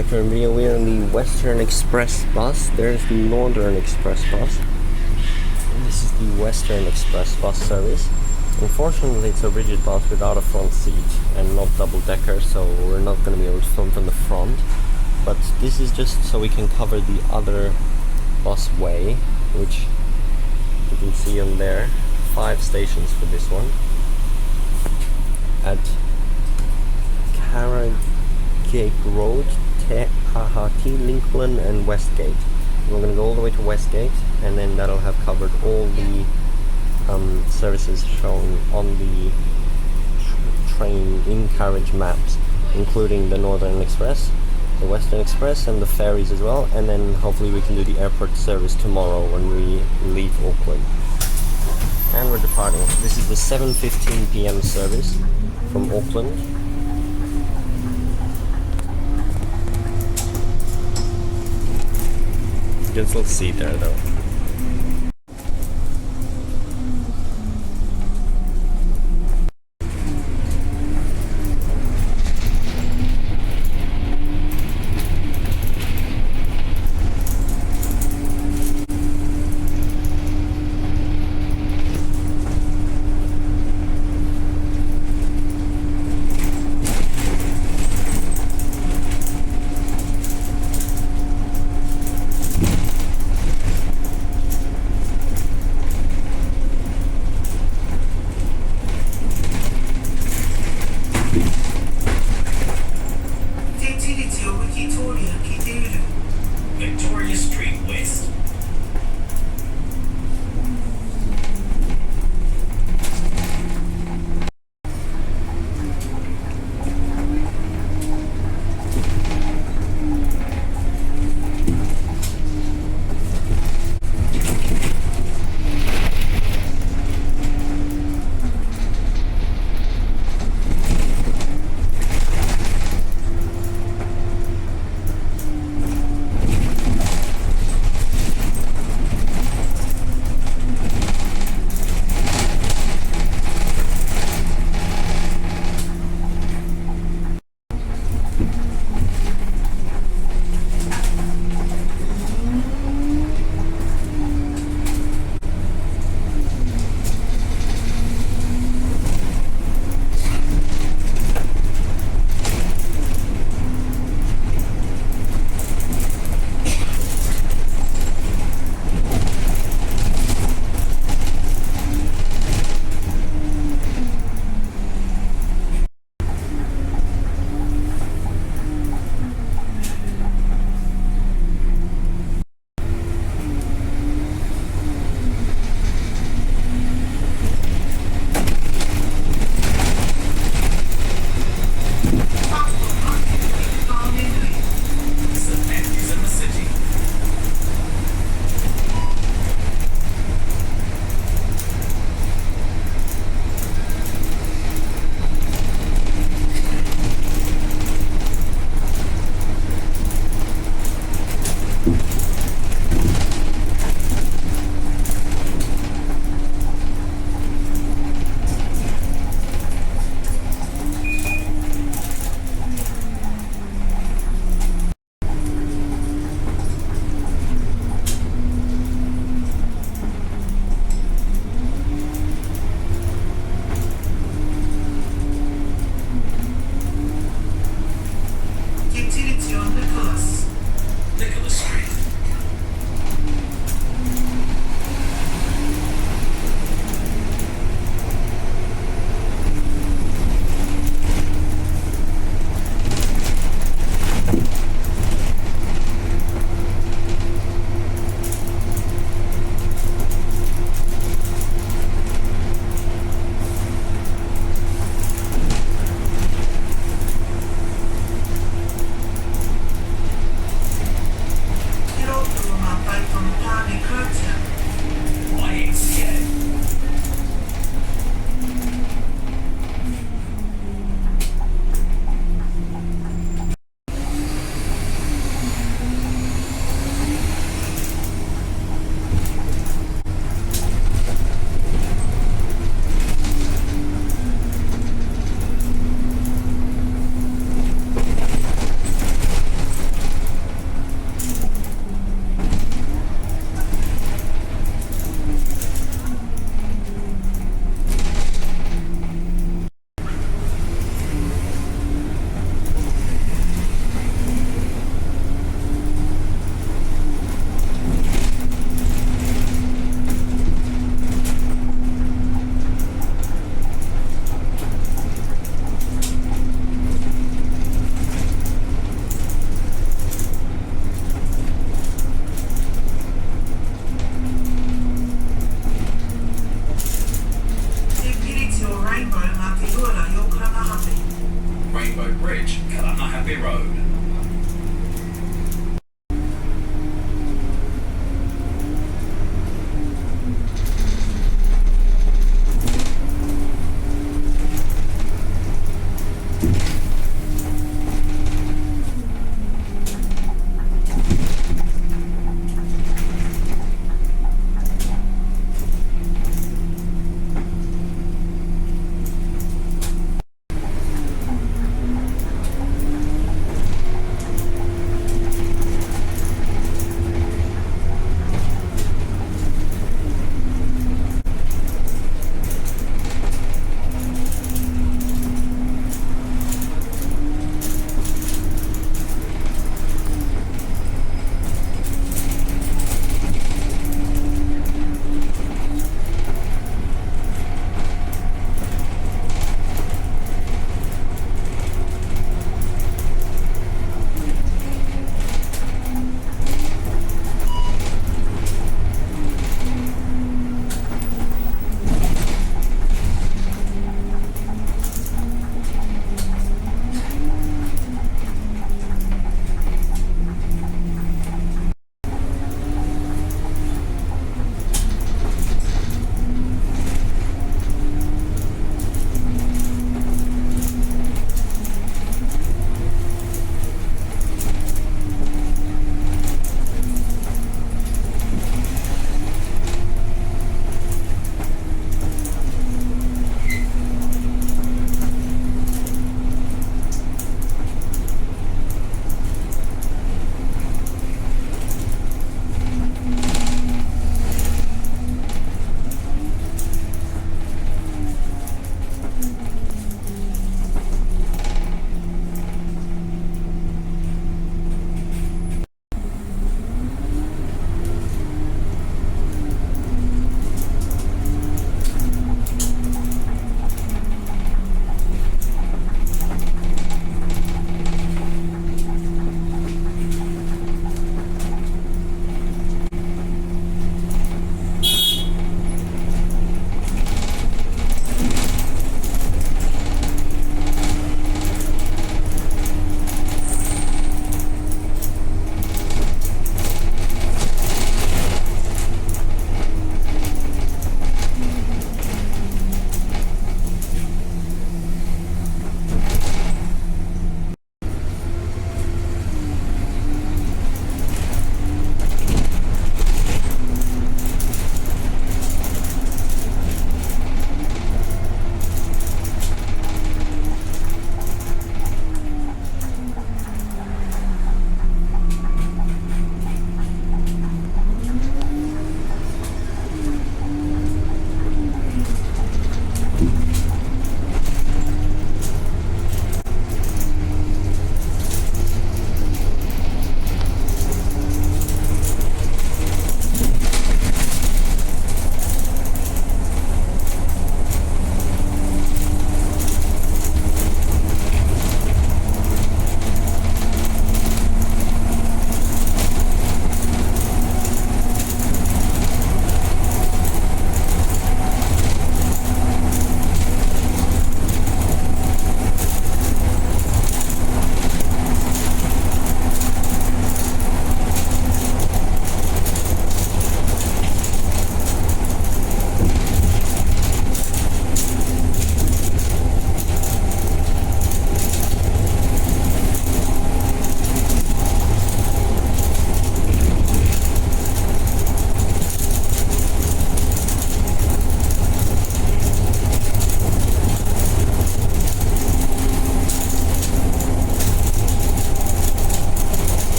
my current video. We're in the Western Express bus. There's the Northern Express bus. And this is the Western Express bus service. Unfortunately, it's a rigid bus without a front seat and not double-decker, so we're not going to be able to film from the front. But this is just so we can cover the other busway, which you can see on there. 5 stations for this one. At Carragate Road, Te Ahati, Lincoln and Westgate. We're going to go all the way to Westgate, and then that'll have covered all the services shown on the train in-carriage maps, including the Northern Express, the Western Express and the ferries as well, and then hopefully we can do the airport service tomorrow when we leave Auckland. And we're departing. This is the 7:15 PM service from Auckland. You can still see there though.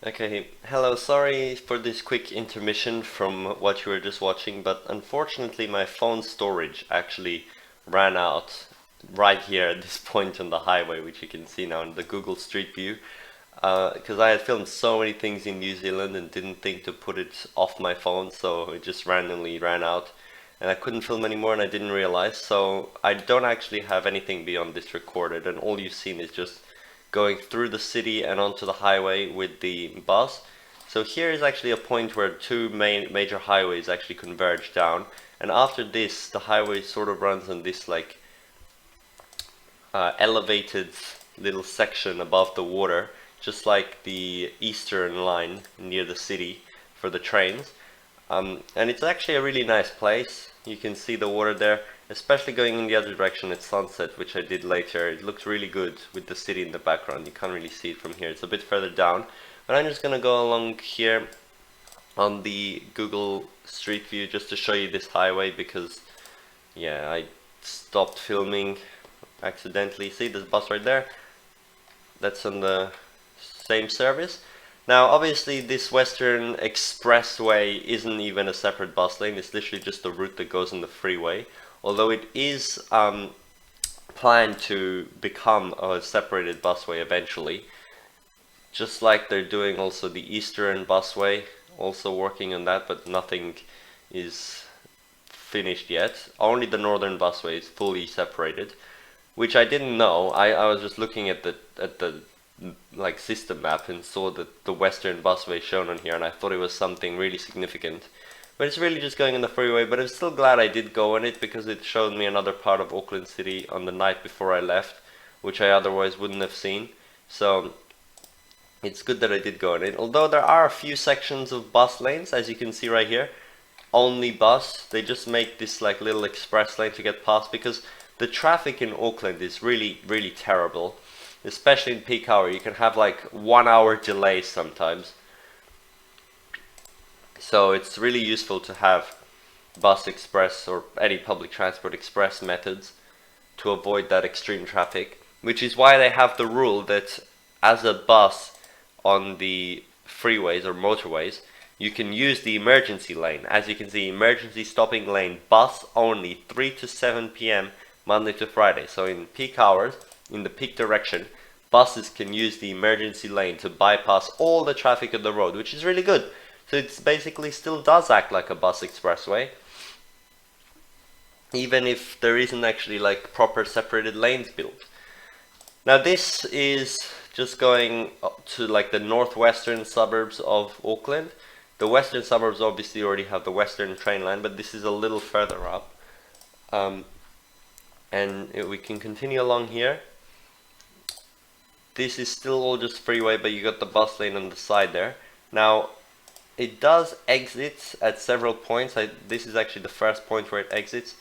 Okay, hello, sorry for this quick intermission from what you were just watching, but unfortunately my phone storage actually ran out right here at this point on the highway, which you can see now in the Google Street View, because I had filmed so many things in New Zealand and didn't think to put it off my phone, so it just randomly ran out, and I couldn't film anymore and I didn't realize, so I don't actually have anything beyond this recorded, and all you've seen is just going through the city and onto the highway with the bus. So here is actually a point where two major highways actually converge down, and after this the highway sort of runs on this like elevated little section above the water, just like the Eastern line near the city for the trains. And it's actually a really nice place. You can see the water there, especially going in the other direction at sunset, which I did later. It looks really good with the city in the background. You can't really see it from here. It's a bit further down. But I'm just gonna go along here on the Google Street View just to show you this highway because, yeah, I stopped filming accidentally. See this bus right there? That's on the same service. Now, obviously, this Western Expressway isn't even a separate bus lane. It's literally just the route that goes on the freeway. Although it is planned to become a separated busway eventually. Just like they're doing also the Eastern Busway, also working on that, but nothing is finished yet. Only the Northern Busway is fully separated, which I didn't know. I was just looking at the like system map and saw that the Western Busway shown on here, and I thought it was something really significant. But it's really just going on the freeway, but I'm still glad I did go on it because it showed me another part of Auckland City on the night before I left, which I otherwise wouldn't have seen. So it's good that I did go on it. Although there are a few sections of bus lanes, as you can see right here, only bus. They just make this like little express lane to get past because the traffic in Auckland is really, really terrible. Especially in peak hour, you can have like 1 hour delays sometimes. So it's really useful to have bus express or any public transport express methods to avoid that extreme traffic. Which is why they have the rule that as a bus on the freeways or motorways, you can use the emergency lane. As you can see, emergency stopping lane, bus only 3 to 7 p.m. Monday to Friday. So in peak hours, in the peak direction, buses can use the emergency lane to bypass all the traffic of the road, which is really good. So it basically still does act like a bus expressway, even if there isn't actually like proper separated lanes built. Now this is just going up to like the northwestern suburbs of Auckland. The western suburbs obviously already have the western train line, but this is a little further up. And we can continue along here. This is still all just freeway, but you got the bus lane on the side there. Now, it does exit at several points. This is actually the first point where it exits.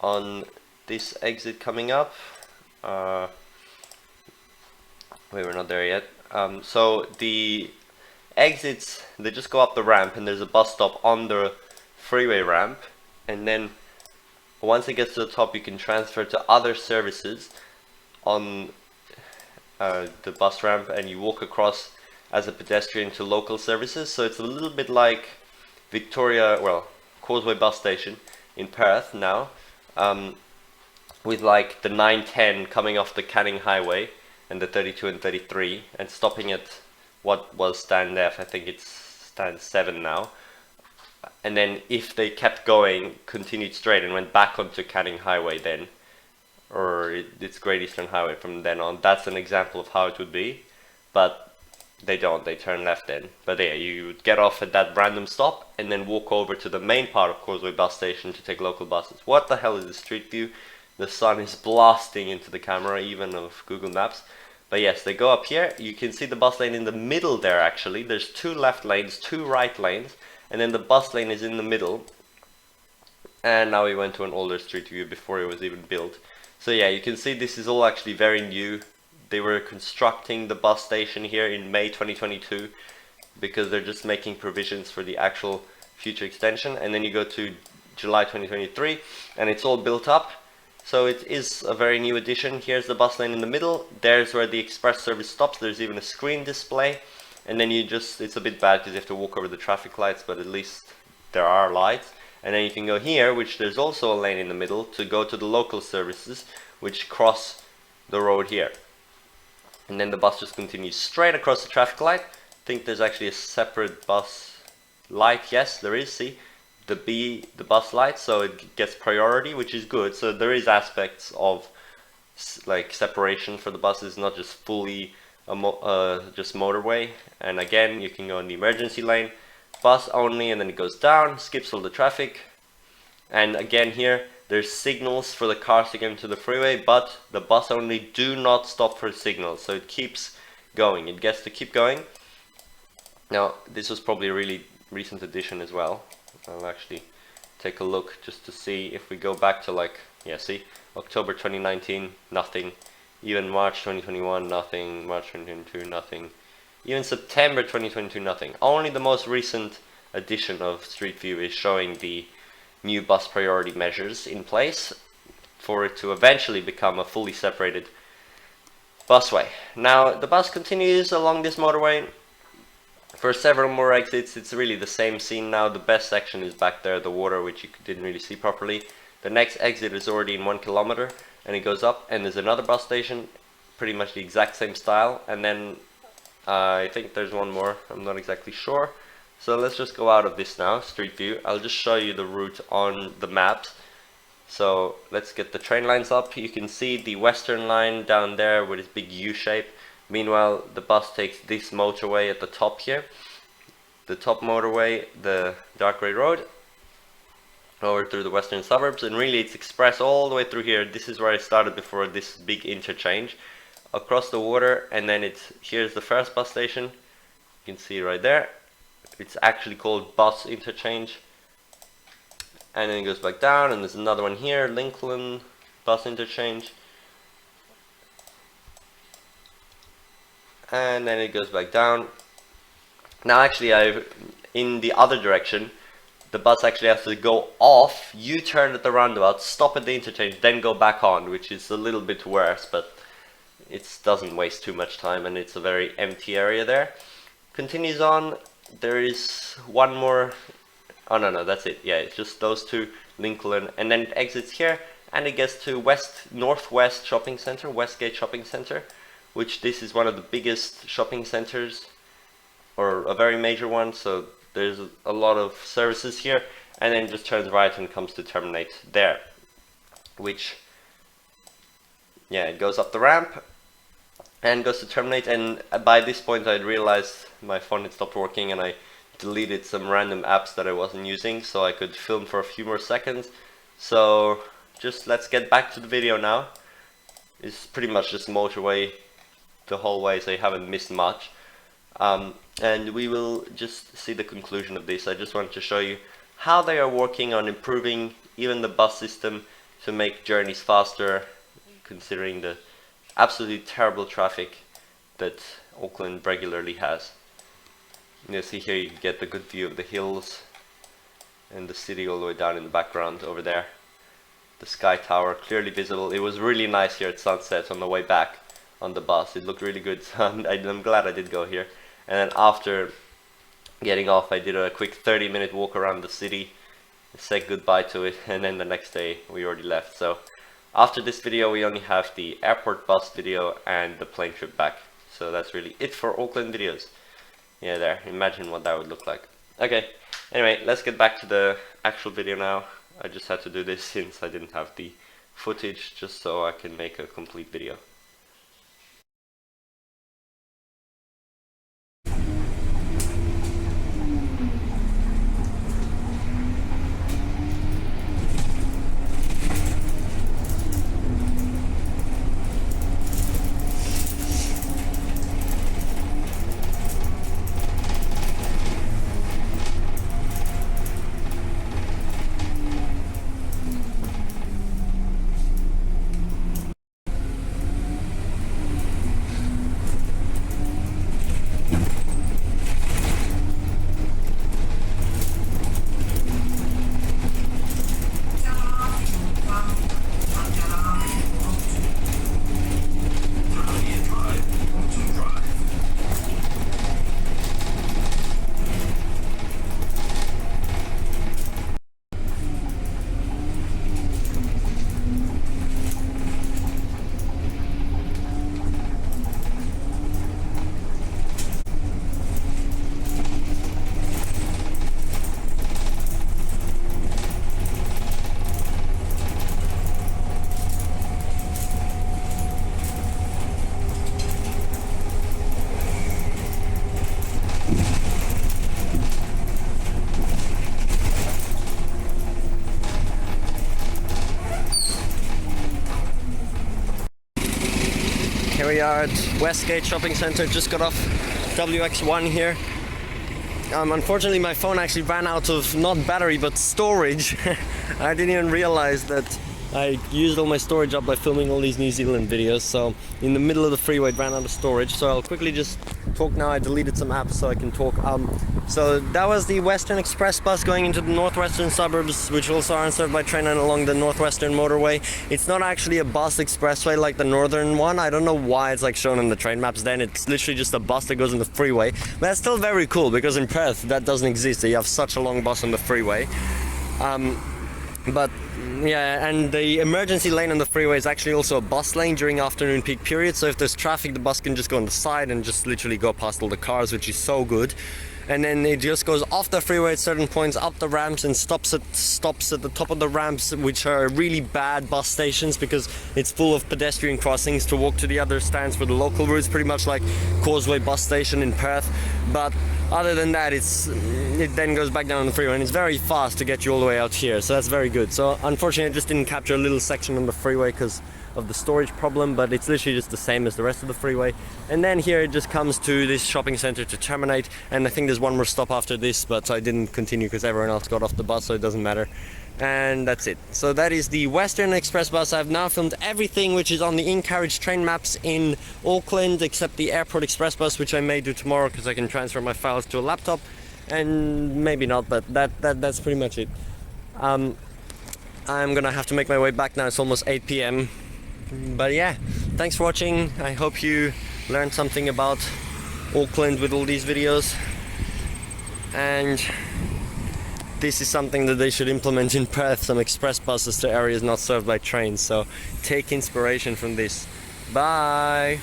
On this exit coming up. Wait, we're not there yet. So the exits, they just go up the ramp and there's a bus stop on the freeway ramp. And then once it gets to the top, you can transfer to other services on the bus ramp, and you walk across as a pedestrian to local services. So it's a little bit like Causeway bus station in Perth now, with like the 910 coming off the Canning Highway and the 32 and 33 and stopping at what was stand F, I think it's stand 7 now. And then if they kept going, continued straight and went back onto Canning Highway then, or it's Great Eastern Highway from then on, that's an example of how it would be. But they don't, they turn left then. But yeah, you would get off at that random stop and then walk over to the main part of Causeway bus station to take local buses. What the hell is the street view? The sun is blasting into the camera, even of Google Maps. But yes, they go up here. You can see the bus lane in the middle there actually. There's 2 left lanes, 2 right lanes, and then the bus lane is in the middle. And now we went to an older street view before it was even built. So yeah, you can see this is all actually very new. They were constructing the bus station here in May 2022 because they're just making provisions for the actual future extension. And then you go to July 2023 and it's all built up. So it is a very new addition. Here's the bus lane in the middle. There's where the express service stops. There's even a screen display. and then it's a bit bad because you have to walk over the traffic lights, but at least there are lights. And then you can go here, which there's also a lane in the middle, to go to the local services, which cross the road here. And then the bus just continues straight across the traffic light. I think there's actually a separate bus light. Yes, there is. See, the bus light, so it gets priority, which is good. So there is aspects of like separation for the buses, not just fully just motorway. And again, you can go in the emergency lane, bus only, and then it goes down, skips all the traffic. And again here, there's signals for the cars to get into the freeway, but the bus only do not stop for signals, so it keeps going. It gets to keep going. Now, this was probably a really recent addition as well. I'll actually take a look just to see if we go back to like, yeah, see, October 2019, nothing. Even March 2021, nothing. March 2022, nothing. Even September 2022, nothing. Only the most recent edition of Street View is showing the new bus priority measures in place for it to eventually become a fully separated busway. Now, the bus continues along this motorway for several more exits. It's really the same scene now. The best section is back there, the water, which you didn't really see properly. The next exit is already in 1 kilometer, and it goes up, and there's another bus station, pretty much the exact same style, and then I think there's one more, I'm not exactly sure. So let's just go out of this now, Street View. I'll just show you the route on the maps. So let's get the train lines up. You can see the western line down there with its big U shape. Meanwhile, the bus takes this motorway at the top here. The top motorway, the dark grey road, over through the western suburbs, and really it's express all the way through here. This is where I started before this big interchange. Across the water, and then here's the first bus station. You can see right there. It's actually called Bus Interchange. And then it goes back down, and there's another one here, Lincoln Bus Interchange. And then it goes back down. Now actually in the other direction, the bus actually has to go off, U-turn at the roundabout, stop at the interchange, then go back on, which is a little bit worse, but it doesn't waste too much time, and it's a very empty area there. Continues on. There is one more. Oh no, that's it. Yeah, it's just those two, Lincoln, and then it exits here, and it gets to Northwest Shopping Center, Westgate Shopping Center, which this is one of the biggest shopping centers, or a very major one. So there's a lot of services here, and then it just turns right and comes to terminate there, which, yeah, it goes up the ramp and goes to terminate. And by this point I realized my phone had stopped working, and I deleted some random apps that I wasn't using so I could film for a few more seconds. So just let's get back to the video now. It's pretty much just motorway the whole way, so you haven't missed much. And we will just see the conclusion of this. I just want to show you how they are working on improving even the bus system to make journeys faster, considering the absolutely terrible traffic that Auckland regularly has. You see here, you get the good view of the hills and the city all the way down in the background over there. The Sky Tower clearly visible. It was really nice here at sunset on the way back on the bus. It looked really good. I'm glad I did go here. And then after getting off, I did a quick 30-minute walk around the city, said goodbye to it, and then the next day we already left. So after this video we only have the airport bus video and the plane trip back. So that's really it for Auckland videos. Yeah, there, imagine what that would look like. Okay, anyway, let's get back to the actual video now. I just had to do this since I didn't have the footage, just so I can make a complete video. are at Westgate Shopping Centre. Just got off WX1 here. Unfortunately, my phone actually ran out of not battery but storage. I didn't even realize that I used all my storage up by filming all these New Zealand videos. So in the middle of the freeway it ran out of storage. So I'll quickly just talk now. I deleted some apps so I can talk. So that was the Western Express bus going into the northwestern suburbs, which also aren't served by train, and along the northwestern motorway. It's not actually a bus expressway like the northern one. I don't know why it's like shown on the train maps then. It's literally just a bus that goes on the freeway. But that's still very cool because in Perth that doesn't exist. So you have such a long bus on the freeway. But yeah, and the emergency lane on the freeway is actually also a bus lane during afternoon peak period. So if there's traffic, the bus can just go on the side and just literally go past all the cars, which is so good. And then it just goes off the freeway at certain points, up the ramps, and stops at the top of the ramps, which are really bad bus stations because it's full of pedestrian crossings to walk to the other stands for the local routes, pretty much like Causeway bus station in Perth. But other than that, it then goes back down on the freeway, and it's very fast to get you all the way out here, so that's very good. So unfortunately I just didn't capture a little section on the freeway because of the storage problem, but it's literally just the same as the rest of the freeway. And then here it just comes to this shopping center to terminate, and I think there's one more stop after this, but I didn't continue because everyone else got off the bus, so it doesn't matter. And that's it. So that is the Western Express bus. I've now filmed everything which is on the in-carriage train maps in Auckland except the Airport Express bus, which I may do tomorrow because I can transfer my files to a laptop, and maybe not, but that's pretty much it. I'm gonna have to make my way back now. It's almost 8 p.m. But yeah, thanks for watching. I hope you learned something about Auckland with all these videos, and this is something that they should implement in Perth, some express buses to areas not served by trains. So take inspiration from this. Bye.